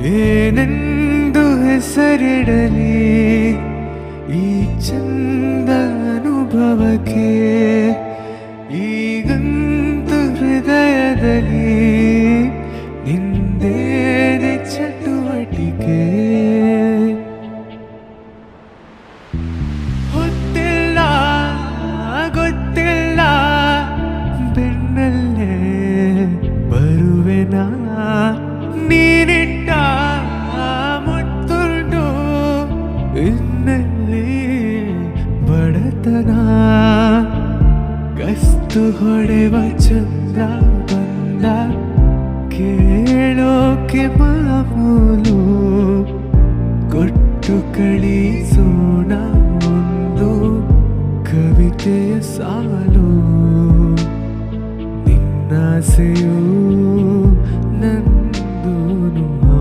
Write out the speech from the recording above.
ಏನೆಂದು ಹೆಸರಿಡಲಿ ಈ ಚಂದ ಅನುಭವಕ್ಕೆ. ಈಗಂತೂ ಹೃದಯದಲ್ಲಿ ನಿಂದೇನೆ ಚಟುವಟಿಕೆ. ಹೊತ್ತಿಲ್ಲ ಗೊತ್ತಿಲ್ಲ ಬೆನ್ನಲ್ಲೇ ಬರುವೆನಾ ನೀನಿಟ್ಟ ಮುತ್ತುಂಡು ಇನ್ನಲ್ಲಿ ಬಡತನ. ಗಸ್ತು ಹೊಡೆವ ಚಂದ ಬಂದ ಕೇಳೋಕೆ ಮಾಮೂಲು. ಕೊಟ್ಟು ಕಳಿಸೋಣ ಒಂದು ಕವಿತೆಯ ಸಾಲು. ನಿನ್ನಾಸೆಯು